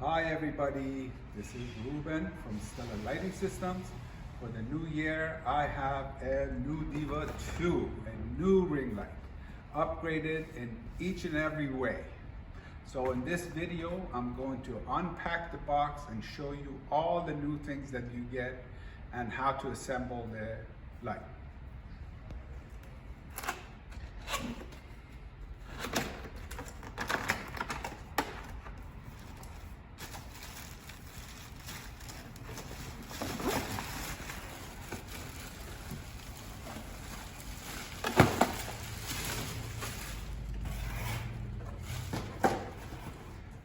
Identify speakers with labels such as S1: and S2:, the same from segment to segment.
S1: Hi everybody, this is Ruben from Stellar Lighting Systems. For the new year, I have a new Diva II, a new ring light, upgraded in each and every way. So in this video, I'm going to unpack the box and show you all the new things that you get and how to assemble the light.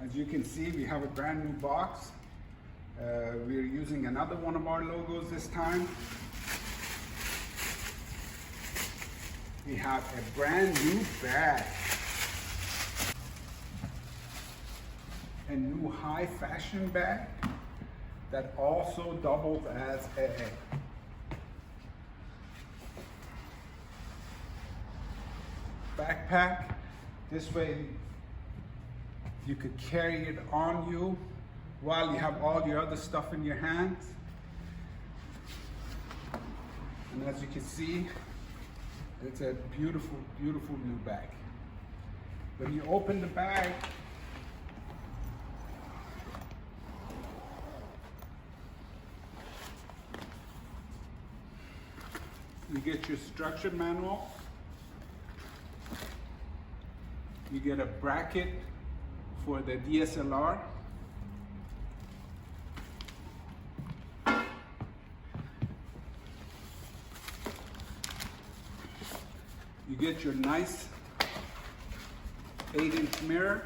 S1: As you can see, we have a brand new box. We're using another one of our logos this time. We have a brand new bag. A new high fashion bag that also doubles as a backpack. This way you could carry it on you while you have all your other stuff in your hands. And as you can see, it's a beautiful, beautiful new bag. When you open the bag, you get your instruction manual. You get a bracket for the DSLR. You get your nice 8-inch mirror.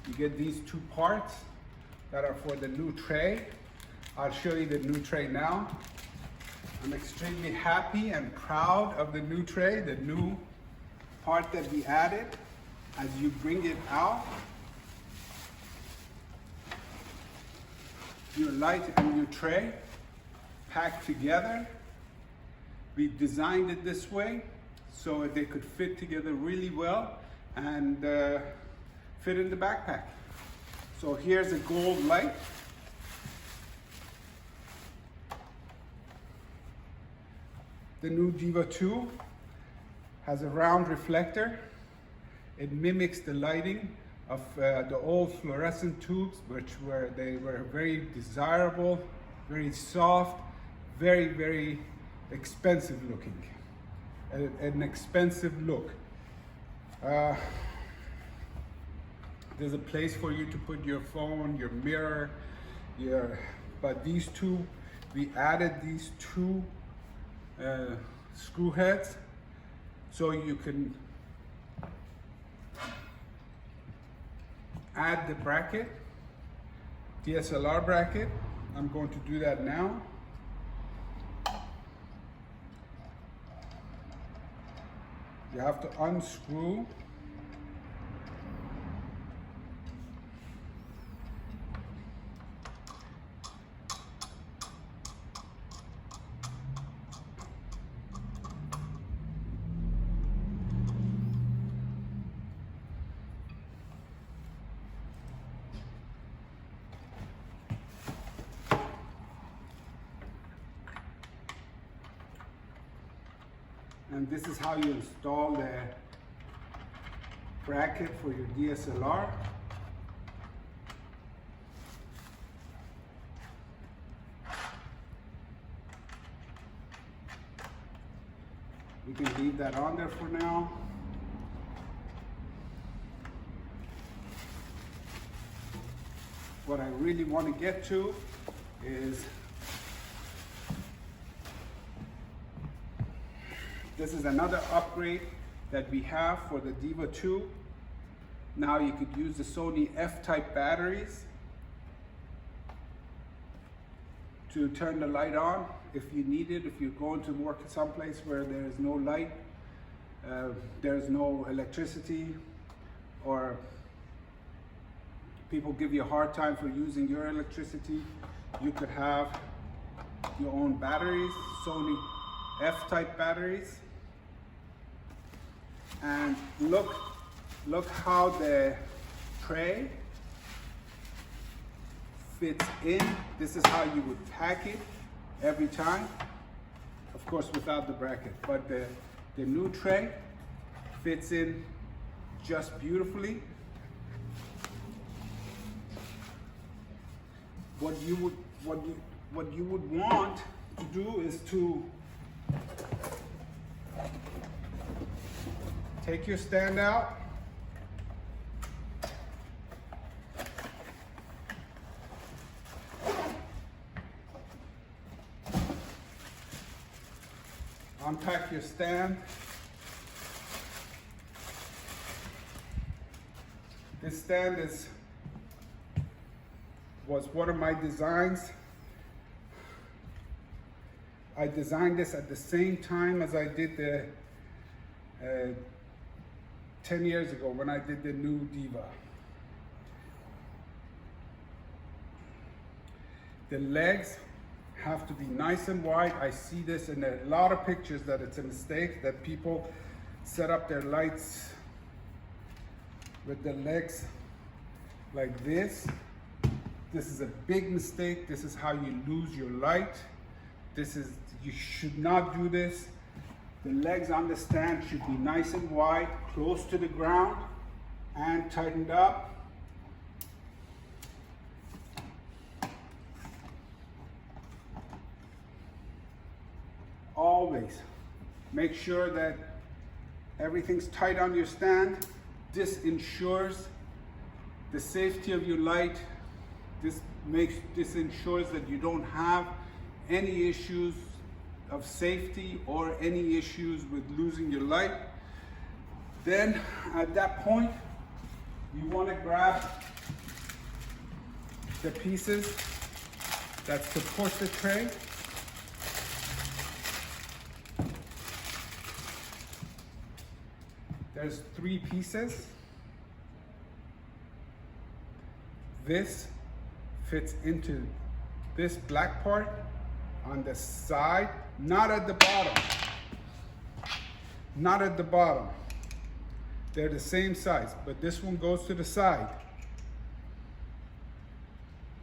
S1: You get these two parts that are for the new tray. I'll show you the new tray now. I'm extremely happy and proud of the new tray, the new part that we added. As you bring it out, your light and your tray packed together. We designed it this way so they could fit together really well and fit in the backpack. So here's a gold light. The new Diva II has a round reflector. It mimics the lighting of the old fluorescent tubes, they were very desirable, very soft, very, very expensive looking. An expensive look. There's a place for you to put your phone, your mirror, but these two, we added these two screw heads so you can add the bracket, DSLR bracket. I'm going to do that now. You have to unscrew . And this is how you install the bracket for your DSLR. We can leave that on there for now. What I really want to get to is this is another upgrade that we have for the Diva II. Now you could use the Sony F type batteries to turn the light on if you need it, if you're going to work someplace where there is no light, there's no electricity, or people give you a hard time for using your electricity, you could have your own batteries, Sony F type batteries. And look how the tray fits in. This is how you would pack it every time. Of course, without the bracket, but the new tray fits in just beautifully. What you would want to do is to take your stand out, unpack your stand. This stand was one of my designs. I designed this at the same time as I did the 10 years ago when I did the new Diva. The legs have to be nice and wide. I see this in a lot of pictures that it's a mistake, that people set up their lights with the legs like this. This is a big mistake. This is how you lose your light. You should not do this. The legs on the stand should be nice and wide, close to the ground, and tightened up. Always make sure that everything's tight on your stand. This ensures the safety of your light. This ensures that you don't have any issues of safety or any issues with losing your light. Then at that point, you want to grab the pieces that support the tray. There's 3 pieces. This fits into this black part on the side, not at the bottom. Not at the bottom. They're the same size, but this one goes to the side.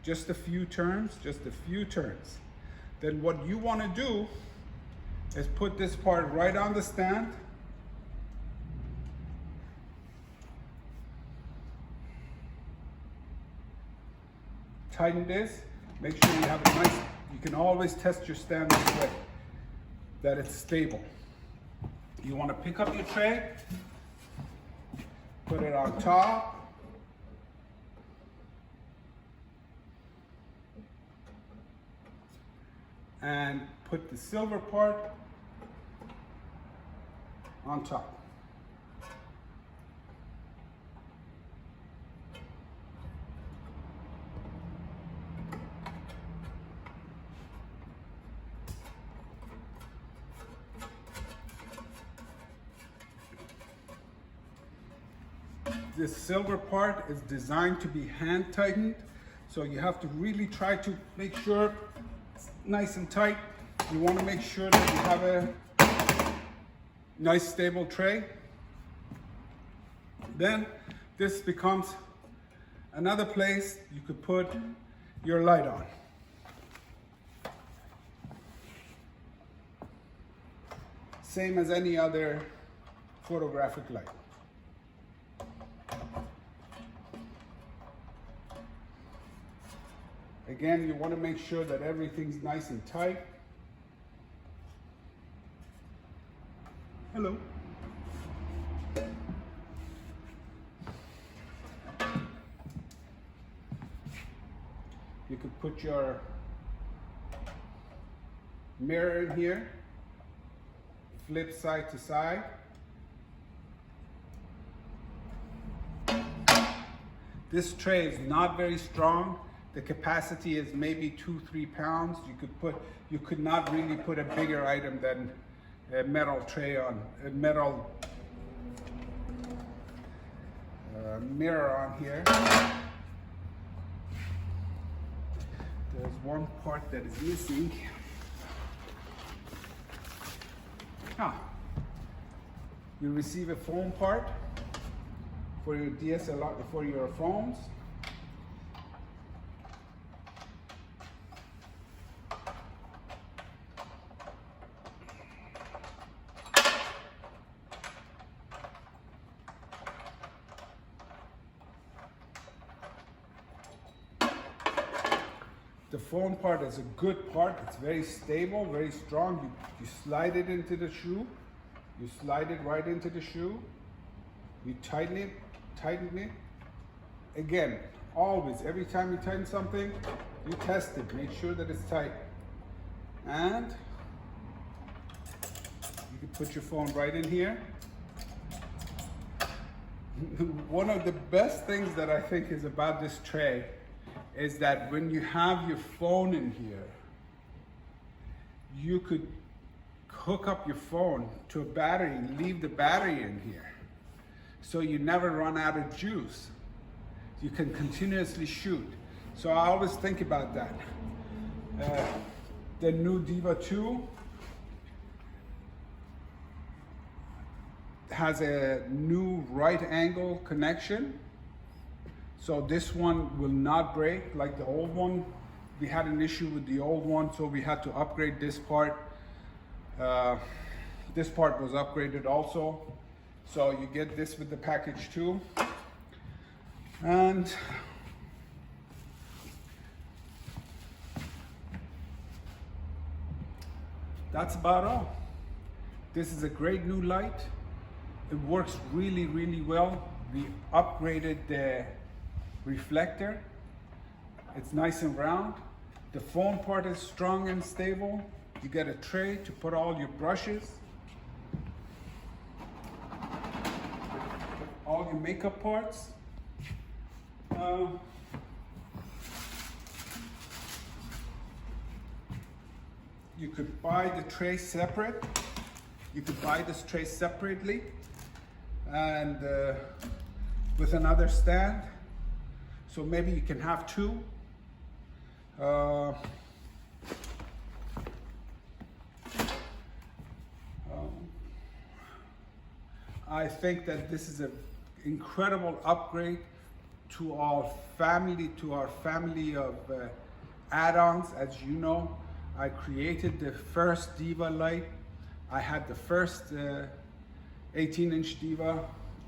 S1: Just a few turns, just a few turns. Then what you want to do is put this part right on the stand. Tighten this, make sure you have a nice, you can always test your stand this way, that it's stable. You want to pick up your tray, put it on top, and put the silver part on top. This silver part is designed to be hand tightened, so you have to really try to make sure it's nice and tight. You want to make sure that you have a nice stable tray. Then this becomes another place you could put your light on. Same as any other photographic light. Again, you want to make sure that everything's nice and tight. Hello. You could put your mirror in here, flip side to side. This tray is not very strong. The capacity is maybe 2-3 pounds. You could not really put a bigger item than a metal tray on, a metal mirror on here. one part that is missing. You receive a phone part for your DSLR, for your phones. The phone part is a good part. It's very stable, very strong. You slide it into the shoe. You slide it right into the shoe. You tighten it. Again, always, every time you tighten something, you test it. Make sure that it's tight. And you can put your phone right in here. One of the best things that I think is about this tray is that when you have your phone in here, you could hook up your phone to a battery and leave the battery in here. So you never run out of juice. You can continuously shoot. So I always think about that. The new Diva II has a new right angle connection. So this one will not break like the old one. We had an issue with the old one, so we had to upgrade this part. This part was upgraded also. So you get this with the package too. And that's about all. This is a great new light. It works really, really well. We upgraded the reflector. It's nice and round. The phone part is strong and stable. You get a tray to put all your brushes, all your makeup parts. You could buy the tray separate. You could buy this tray separately and with another stand. So maybe you can have two. I think that this is an incredible upgrade to our family of add-ons. As you know, I created the first Diva light. I had the first 18-inch Diva.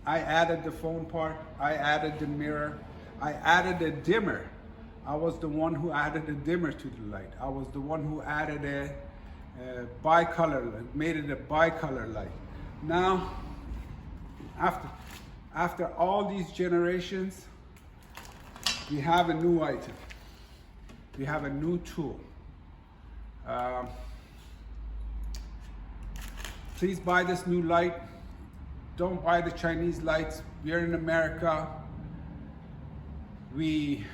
S1: I added the phone part. I added the mirror. I added a dimmer. I was the one who added a dimmer to the light. I was the one who added a bicolor light, made it a bicolor light. Now, after all these generations, we have a new item. We have a new tool. Please buy this new light. Don't buy the Chinese lights. We're in America. We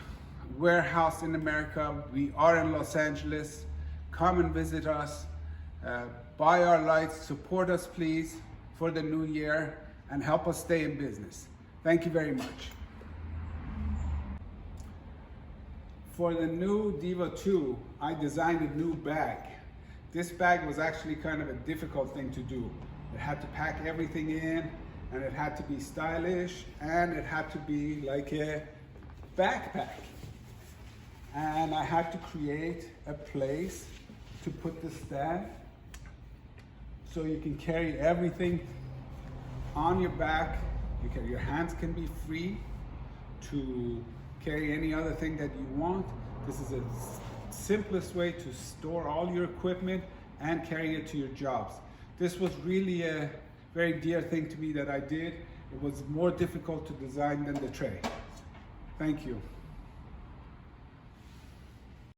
S1: warehouse in America. We are in Los Angeles. Come and visit us. Buy our lights. Support us, please, for the new year and help us stay in business. Thank you very much. For the new Diva II, I designed a new bag. This bag was actually kind of a difficult thing to do. It had to pack everything in, and it had to be stylish, and it had to be like a backpack. And I had to create a place to put the stand so you can carry everything on your back. Your hands can be free to carry any other thing that you want. This is the simplest way to store all your equipment and carry it to your jobs. This was really a very dear thing to me that I did. It was more difficult to design than the tray. Thank you.